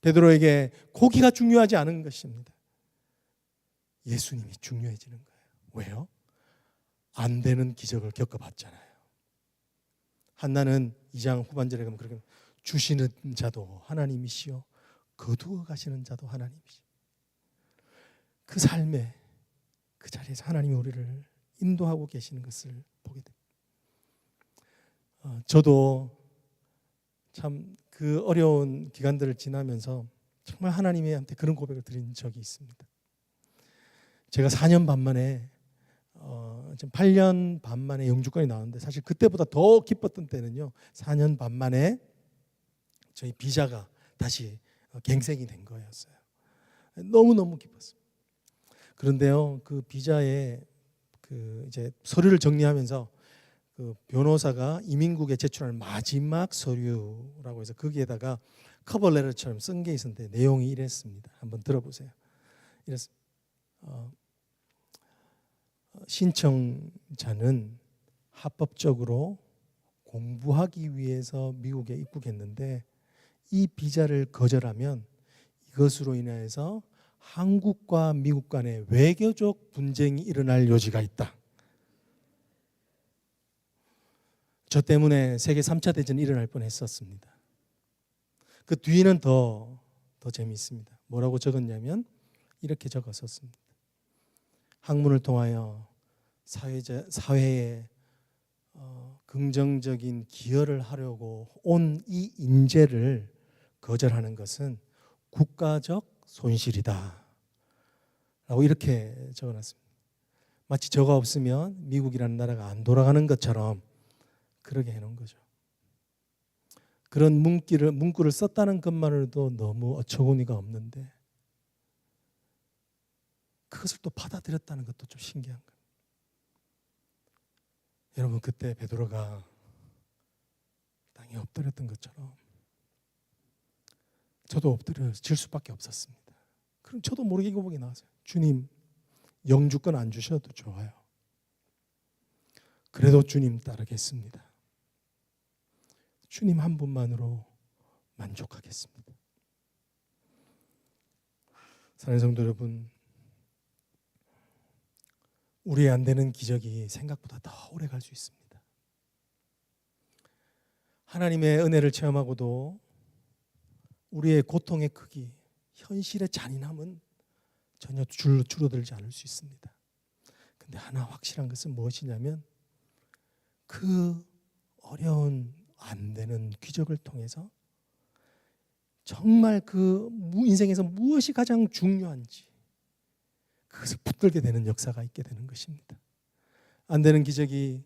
베드로에게 고기가 중요하지 않은 것입니다. 예수님이 중요해지는 거예요. 왜요? 안 되는 기적을 겪어봤잖아요. 한나는 2장 후반절에 가면 그렇게 주시는 자도 하나님이시요 거두어 가시는 자도 하나님이시요. 그 삶에 그 자리에서 하나님이 우리를 인도하고 계시는 것을 보게 됩니다. 저도 참 그 어려운 기간들을 지나면서 정말 하나님한테 그런 고백을 드린 적이 있습니다. 제가 4년 반 만에 지금 8년 반 만에 영주권이 나왔는데 사실 그때보다 더 기뻤던 때는요. 4년 반 만에 저희 비자가 다시 갱생이 된 거였어요. 너무너무 기뻤어요. 그런데요. 그 비자에 그 이제 서류를 정리하면서 그 변호사가 이민국에 제출할 마지막 서류라고 해서 거기에다가 커버레터처럼 쓴 게 있었는데 내용이 이랬습니다. 한번 들어보세요. 이랬습니다. 신청자는 합법적으로 공부하기 위해서 미국에 입국했는데 이 비자를 거절하면 이것으로 인해서 한국과 미국 간의 외교적 분쟁이 일어날 여지가 있다. 저 때문에 세계 3차 대전이 일어날 뻔했었습니다. 그 뒤에는 더 재미있습니다. 뭐라고 적었냐면 이렇게 적었었습니다. 학문을 통하여 사회에 긍정적인 기여를 하려고 온 이 인재를 거절하는 것은 국가적 손실이다 라고 이렇게 적어놨습니다. 마치 저가 없으면 미국이라는 나라가 안 돌아가는 것처럼 그러게 해놓은 거죠. 그런 문구를 썼다는 것만으로도 너무 어처구니가 없는데 그것을 또 받아들였다는 것도 좀 신기한 거예요. 여러분 그때 베드로가 땅에 엎드렸던 것처럼 저도 엎드려질 수밖에 없었습니다. 그럼 저도 모르게 고백이 나왔어요. 주님 영주권 안 주셔도 좋아요. 그래도 주님 따르겠습니다. 주님 한 분만으로 만족하겠습니다. 사랑하는 성도 여러분, 우리의 안 되는 기적이 생각보다 더 오래 갈 수 있습니다. 하나님의 은혜를 체험하고도 우리의 고통의 크기, 현실의 잔인함은 전혀 줄어들지 않을 수 있습니다. 근데 하나 확실한 것은 무엇이냐면 그 어려운 안 되는 기적을 통해서 정말 그 인생에서 무엇이 가장 중요한지 그것을 붙들게 되는 역사가 있게 되는 것입니다. 안 되는 기적이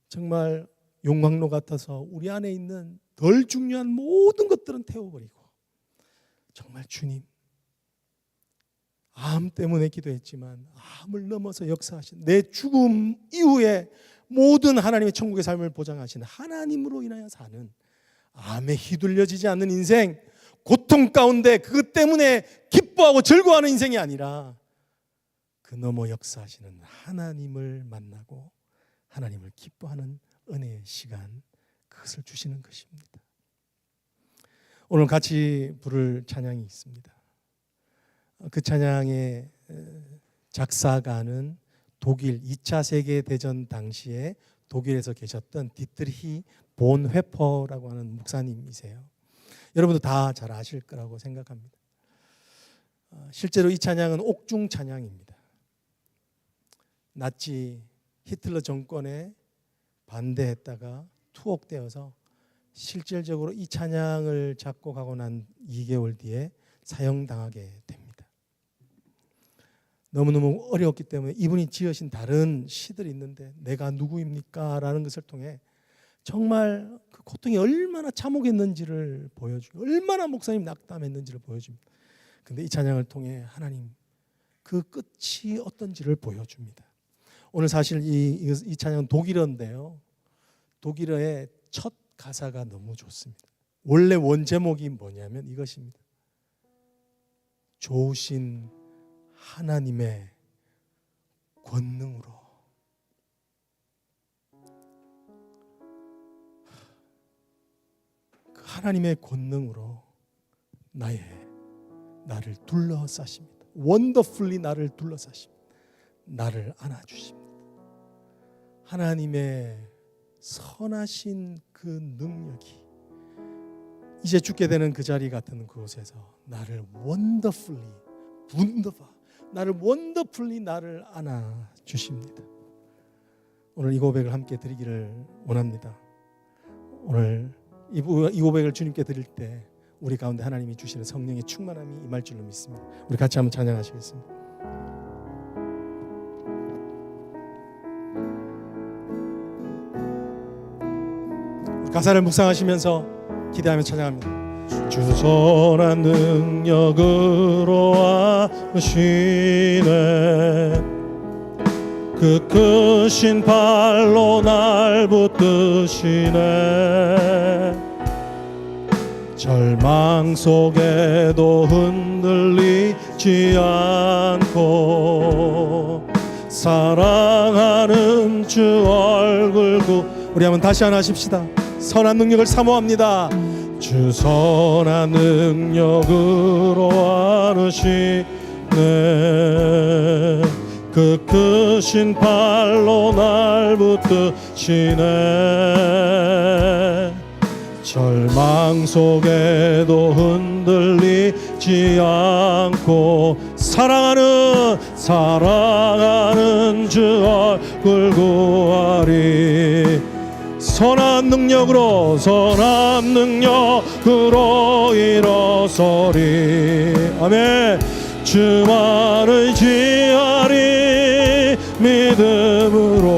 정말 용광로 같아서 우리 안에 있는 덜 중요한 모든 것들은 태워버리고 정말 주님 암 때문에 기도했지만 암을 넘어서 역사하신 내 죽음 이후에 모든 하나님의 천국의 삶을 보장하신 하나님으로 인하여 사는 암에 휘둘려지지 않는 인생, 고통 가운데 그것 때문에 기뻐하고 즐거워하는 인생이 아니라 그 너머 역사하시는 하나님을 만나고 하나님을 기뻐하는 은혜의 시간, 그것을 주시는 것입니다. 오늘 같이 부를 찬양이 있습니다. 그 찬양의 작사가는 독일 2차 세계대전 당시에 독일에서 계셨던 디트리히 본회퍼라고 하는 목사님이세요. 여러분도 다 잘 아실 거라고 생각합니다. 실제로 이 찬양은 옥중 찬양입니다. 나치 히틀러 정권에 반대했다가 투옥되어서 실질적으로 이 찬양을 작곡하고 난 2개월 뒤에 사형당하게 됩니다. 너무너무 어려웠기 때문에 이분이 지으신 다른 시들이 있는데 내가 누구입니까? 라는 것을 통해 정말 그 고통이 얼마나 참혹했는지를 보여주고 얼마나 목사님 낙담했는지를 보여줍니다. 그런데 이 찬양을 통해 하나님 그 끝이 어떤지를 보여줍니다. 오늘 사실 이 찬양은 독일어인데요. 독일어의 첫 가사가 너무 좋습니다. 원래 원제목이 뭐냐면 이것입니다. 좋으신 하나님의 권능으로 그 하나님의 권능으로 나를 둘러싸십니다. 원더풀리 나를 둘러싸십니다. 나를 안아주십니다. 하나님의 선하신 그 능력이 이제 죽게 되는 그 자리 같은 그곳에서 나를 원더풀리 나를 안아 주십니다. 오늘 이 고백을 함께 드리기를 원합니다. 오늘 이 고백을 주님께 드릴 때 우리 가운데 하나님이 주시는 성령의 충만함이 임할 줄로 믿습니다. 우리 같이 한번 찬양하시겠습니다. 가사를 묵상하시면서 기대하며 찬양합니다. 주 선한 능력으로 하시네 그 크신 발로 날 붙드시네 절망 속에도 흔들리지 않고 사랑하는 주 얼굴 우리 한번 다시 하나 하십시다. 선한 능력을 사모합니다. 주 선한 능력으로 하시네 그 크신 팔로 날 붙드시네 절망 속에도 흔들리지 않고 사랑하는 주 얼굴 구하리 선한 능력으로 일어서리 아멘 주만 의지하리 믿음으로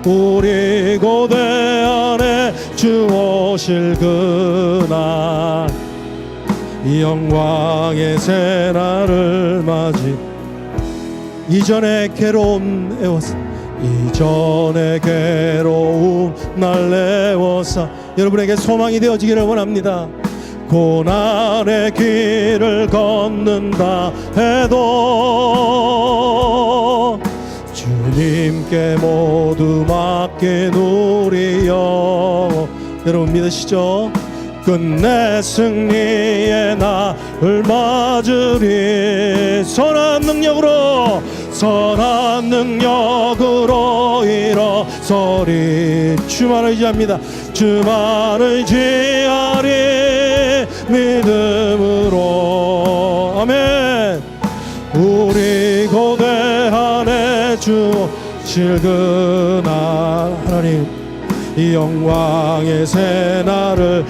우리 고대 안에 주 오실 그날 영광의 새날을 맞이 이전의 괴로움 날 내워서 여러분에게 소망이 되어지기를 원합니다. 고난의 길을 걷는다 해도 주님께 모두 맡기누리여 여러분 믿으시죠? 끝내 승리의 날을 맞으리 선한 능력으로 일어서리 주만 의지합니다. 주만 의지하리 믿음으로 아멘 우리 고대한에 주실 그날 하나님 이 영광의 새날을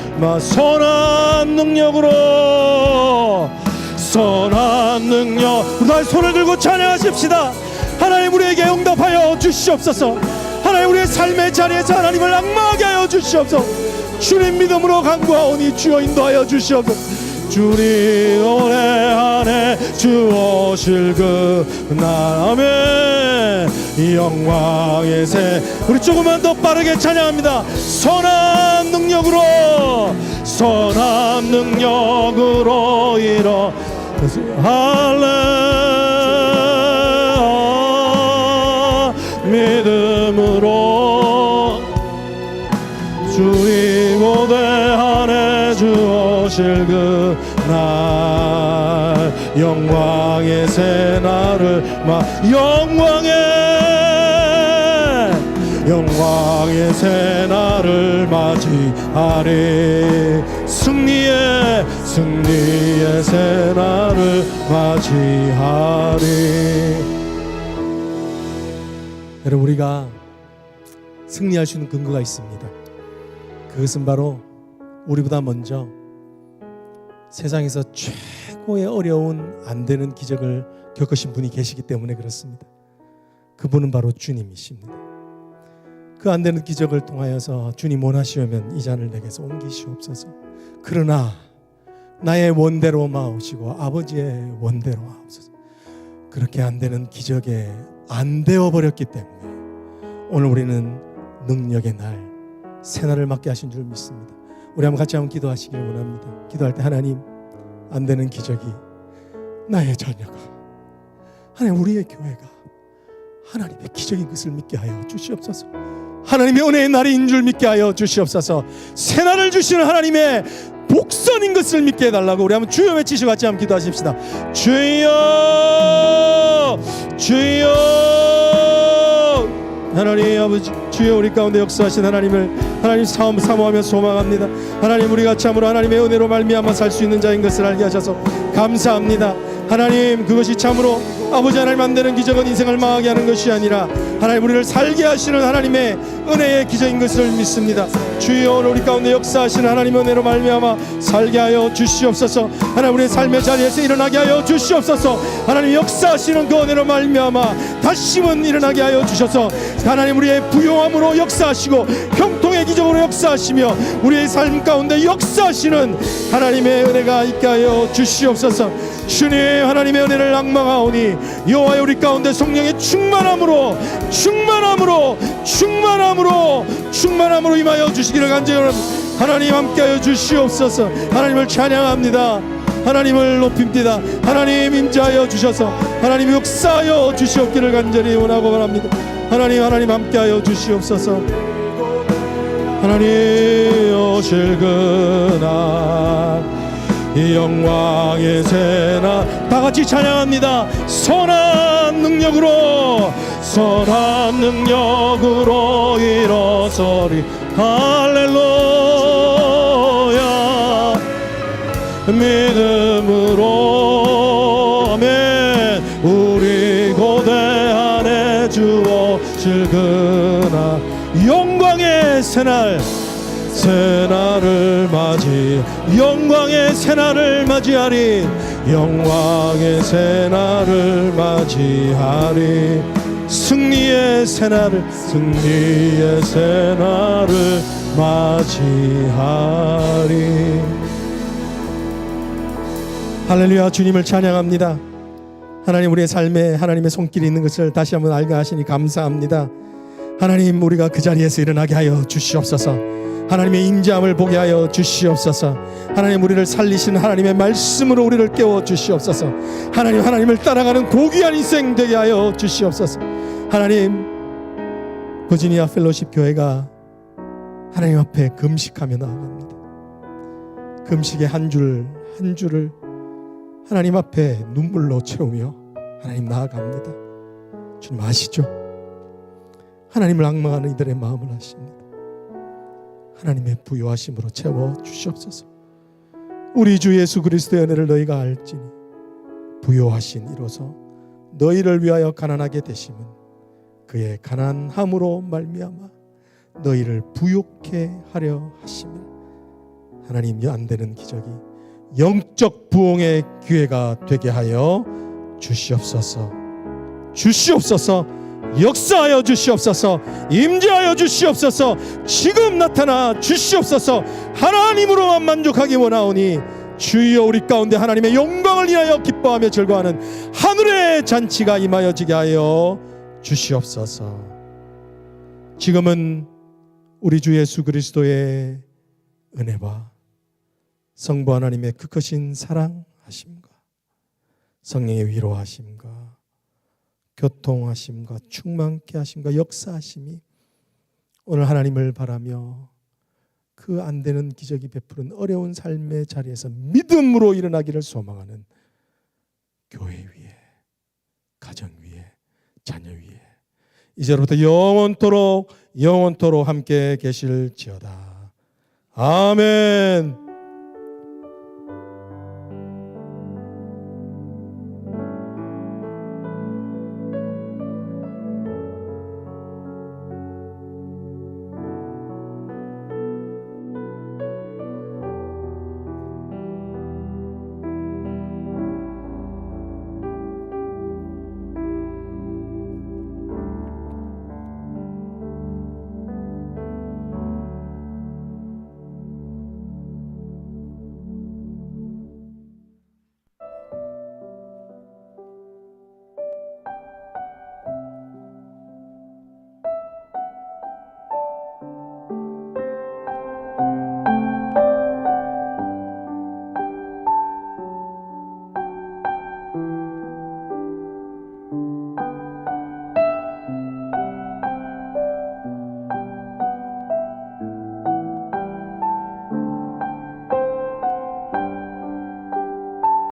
선한 능력 우리 다 손을 들고 찬양하십시다. 하나님 우리에게 응답하여 주시옵소서. 하나님 우리의 삶의 자리에서 하나님을 악마하게 하여 주시옵소서. 주님 믿음으로 간구하오니 주여 인도하여 주시옵소서. 주님 올해 안에 주 오실 그날 아멘 이 영광의 새 우리 조금만 더 빠르게 찬양합니다. 선한 능력으로 일어 할렐루야 믿음으로 주님 고대한에 주 오실 그날 영광의 새날을 영광의 새날을 맞이하리 승리의 새날을 맞이하리 여러분 우리가 승리할 수 있는 근거가 있습니다. 그것은 바로 우리보다 먼저 세상에서 최고의 어려운 안 되는 기적을 겪으신 분이 계시기 때문에 그렇습니다. 그분은 바로 주님이십니다. 그 안 되는 기적을 통하여서 주님 원하시오면 이 잔을 내게서 옮기시옵소서. 그러나 나의 원대로 마오시고 아버지의 원대로 하옵소서. 그렇게 안 되는 기적에 안 되어버렸기 때문에 오늘 우리는 능력의 날 새날을 맞게 하신 줄 믿습니다. 우리 한번 같이 한번 기도하시길 원합니다. 기도할 때 하나님 안 되는 기적이 나의 자녀가 하나님 우리의 교회가 하나님의 기적인 것을 믿게 하여 주시옵소서. 하나님의 은혜의 날인 줄 믿게 하여 주시옵소서. 새날을 주시는 하나님의 복선인 것을 믿게 해달라고 우리 한번 주여 외치시고 같이 한번 기도하십시다. 주여 주여 하나님 아버지, 주여 우리 가운데 역사하신 하나님을 하나님 사모하며 소망합니다. 하나님, 우리가 참으로 하나님의 은혜로 말미암아 살 수 있는 자인 것을 알게 하셔서 감사합니다. 하나님, 그것이 참으로 아버지 하나님 안 되는 기적은 인생을 망하게 하는 것이 아니라 하나님 우리를 살게 하시는 하나님의 은혜의 기적인 것을 믿습니다. 주여 오늘 우리 가운데 역사하시는 하나님의 은혜로 말미암아 살게 하여 주시옵소서. 하나님, 우리의 삶의 자리에서 일어나게 하여 주시옵소서. 하나님, 역사하시는 그 은혜로 말미암아 다시는 일어나게 하여 주셔서 하나님 우리의 부요함으로 역사하시고 형통의 기적으로 역사하시며 우리의 삶 가운데 역사하시는 하나님의 은혜가 있게 하여 주시옵소서. 주님, 하나님의 은혜를 앙망하오니 여호와의 우리 가운데 성령의 충만함으로 임하여 주시기를 간절히 하나님 함께하여 주시옵소서. 하나님을 찬양합니다. 하나님을 높입니다. 하나님 임재하여 주셔서 하나님 역사하여 주시옵기를 간절히 원하고 바랍니다. 하나님 함께하여 주시옵소서. 하나님 오실 그날 이 영광의 새나 다같이 찬양합니다. 선한 능력으로 일어서리. 할렐루야. 믿음으로 아멘. 우리 고대안에 주오실 그날 영광의 새날을 맞이 영광의 새날을 맞이하리. 영광의 새날을 맞이하리. 승리의 새날을 맞이하리. 할렐루야. 주님을 찬양합니다. 하나님, 우리의 삶에 하나님의 손길이 있는 것을 다시 한번 알게 하시니 감사합니다. 하나님, 우리가 그 자리에서 일어나게 하여 주시옵소서. 하나님의 임재함을 보게 하여 주시옵소서. 하나님, 우리를 살리시는 하나님의 말씀으로 우리를 깨워 주시옵소서. 하나님을 따라가는 고귀한 인생 되게 하여 주시옵소서. 하나님, 버지니아 펠로십 교회가 하나님 앞에 금식하며 나아갑니다. 금식의 한 줄을 하나님 앞에 눈물로 채우며 하나님 나아갑니다. 주님 아시죠? 하나님을 앙망하는 이들의 마음을 아십니다. 하나님의 부요하심으로 채워 주시옵소서. 우리 주 예수 그리스도의 은혜를 너희가 알지니 부요하신 이로서 너희를 위하여 가난하게 되심은 그의 가난함으로 말미암아 너희를 부요케 하려 하심을. 하나님, 안 되는 기적이 영적 부흥의 기회가 되게 하여 주시옵소서. 역사하여 주시옵소서. 임재하여 주시옵소서. 지금 나타나 주시옵소서. 하나님으로만 만족하기 원하오니 주여 우리 가운데 하나님의 영광을 인하여 기뻐하며 즐거워하는 하늘의 잔치가 임하여지게 하여 주시옵소서. 지금은 우리 주 예수 그리스도의 은혜와 성부 하나님의 그 크신 사랑하심과 성령의 위로하심과 교통하심과 충만케 하심과 역사하심이 오늘 하나님을 바라며 그 안 되는 기적이 베푸는 어려운 삶의 자리에서 믿음으로 일어나기를 소망하는 교회 위에, 가정 위에, 자녀 위에 이제부터 영원토록 함께 계실지어다. 아멘.